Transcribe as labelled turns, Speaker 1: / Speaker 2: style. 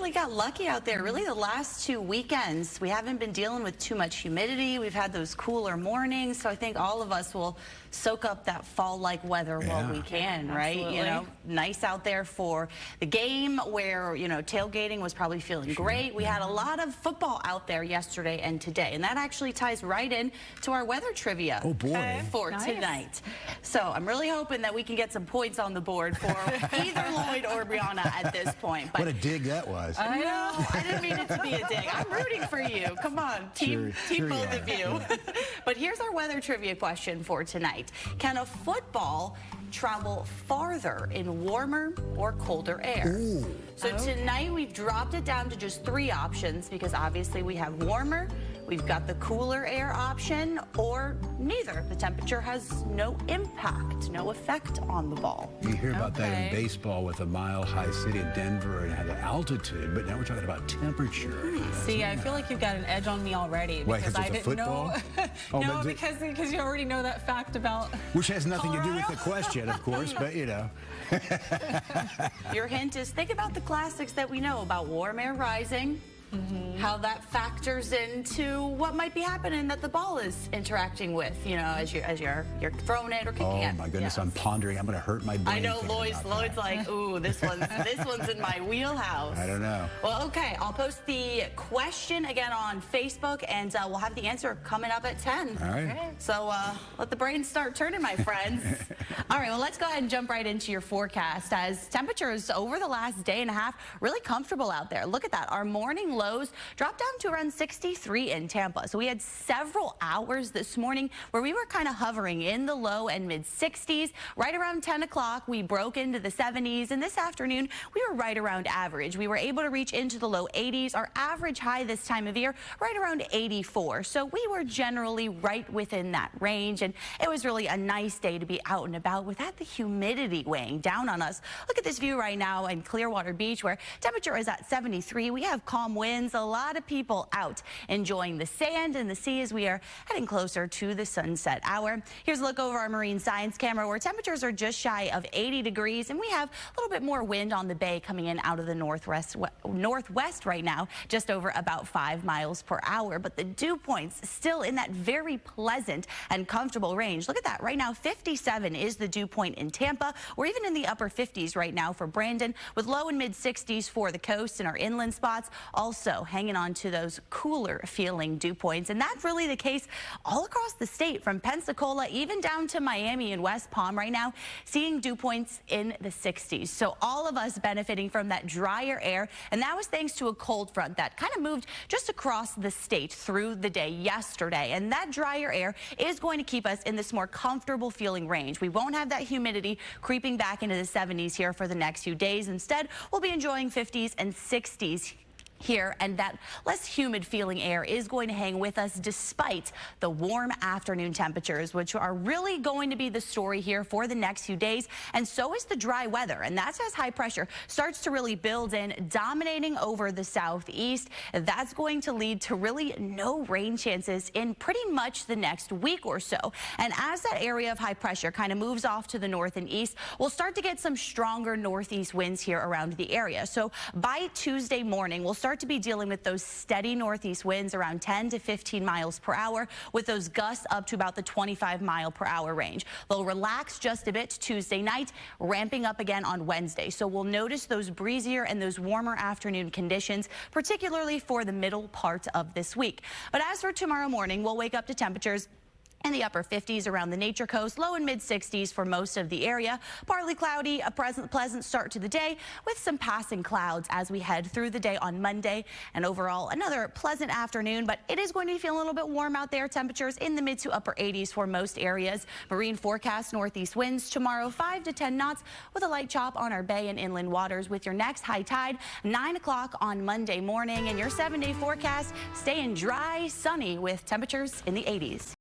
Speaker 1: really got lucky out there. Really, the last 2 weekends, we haven't been dealing with too much humidity. We've had those cooler mornings, so I think all of us will soak up that fall-like weather while we can, right?
Speaker 2: Absolutely.
Speaker 1: You know, nice out there for the game where, you know, tailgating was probably feeling great. We had a lot of football out there yesterday and today, and that actually ties right in to our weather trivia for tonight. So I'm really hoping that we can get some points on the board for either Lloyd or Brianna at this point. But
Speaker 3: what a dig that was.
Speaker 1: I know. I didn't mean it to be a dig. I'm rooting for you. Come on, team both of you. But here's our weather trivia question for tonight. Can a football travel farther in warmer or colder air? So tonight we've dropped it down to just 3 options because obviously we have warmer, we've got the cooler air option, or neither. The temperature has no impact, no effect on the ball.
Speaker 3: You hear about that in baseball with a mile-high city of Denver and had the altitude, but now we're talking about temperature.
Speaker 2: See, I feel like you've got an edge on me already because I didn't know. No, because you already know that fact about
Speaker 3: which has nothing
Speaker 2: Colorado.
Speaker 3: to do with the question, of course, but you know.
Speaker 1: Your hint is think about the classics that we know about warm air rising. How that factors into what might be happening that the ball is interacting with, you know, as you're throwing it or kicking it.
Speaker 3: Oh my goodness, I'm pondering. I'm going to hurt my brain.
Speaker 1: I know Lloyd's like, ooh, this one's in my wheelhouse.
Speaker 3: I don't know.
Speaker 1: Well, okay, I'll post the question again on Facebook, and we'll have the answer coming up at 10.
Speaker 3: All right.
Speaker 1: So let the brain start turning, my friends. All right, well, let's go ahead and jump right into your forecast as temperatures over the last day and a half really comfortable out there. Look at that. Our morning lows dropped down to around 63 in Tampa. So we had several hours this morning where we were kind of hovering in the low and mid 60s. Right around 10 o'clock, we broke into the 70s. And this afternoon, we were right around average. We were able to reach into the low 80s. Our average high this time of year, right around 84. So we were generally right within that range. And it was really a nice day to be out and about without the humidity weighing down on us. Look at this view right now in Clearwater Beach where temperature is at 73. We have calm winds. A lot of people out enjoying the sand and the sea as we are heading closer to the sunset hour. Here's a look over our marine science camera where temperatures are just shy of 80 degrees and we have a little bit more wind on the bay coming in out of the northwest right now, just over about 5 miles per hour. But the dew points still in that very pleasant and comfortable range. Look at that. Right now, 57 is the dew point in Tampa. We're even in the upper 50s right now for Brandon with low and mid 60s for the coast and our inland spots. Also hanging on to those cooler feeling dew points. And that's really the case all across the state from Pensacola even down to Miami and West Palm right now, seeing dew points in the 60s. So all of us benefiting from that drier air. And that was thanks to a cold front that kind of moved just across the state through the day yesterday. And that drier air is going to keep us in this more comfortable feeling range. We won't have that humidity creeping back into the 70s here for the next few days. Instead, we'll be enjoying 50s and 60s here, and that less humid feeling air is going to hang with us despite the warm afternoon temperatures, which are really going to be the story here for the next few days. And so is the dry weather, and that's as high pressure starts to really build in, dominating over the southeast. That's going to lead to really no rain chances in pretty much the next week or so. And as that area of high pressure kind of moves off to the north and east, we'll start to get some stronger northeast winds here around the area. So by Tuesday morning, we'll start to be dealing with those steady northeast winds around 10 to 15 miles per hour with those gusts up to about the 25 mile per hour range. They'll relax just a bit Tuesday night, ramping up again on Wednesday. So we'll notice those breezier and those warmer afternoon conditions, particularly for the middle part of this week. But as for tomorrow morning, we'll wake up to temperatures in the upper 50s around the Nature Coast, low and mid 60s for most of the area. Partly cloudy, a pleasant start to the day with some passing clouds as we head through the day on Monday. And overall, another pleasant afternoon, but it is going to be feeling a little bit warm out there. Temperatures in the mid to upper 80s for most areas. Marine forecast northeast winds tomorrow 5 to 10 knots with a light chop on our bay and inland waters with your next high tide 9 o'clock on Monday morning. And your 7-day forecast staying dry, sunny with temperatures in the 80s.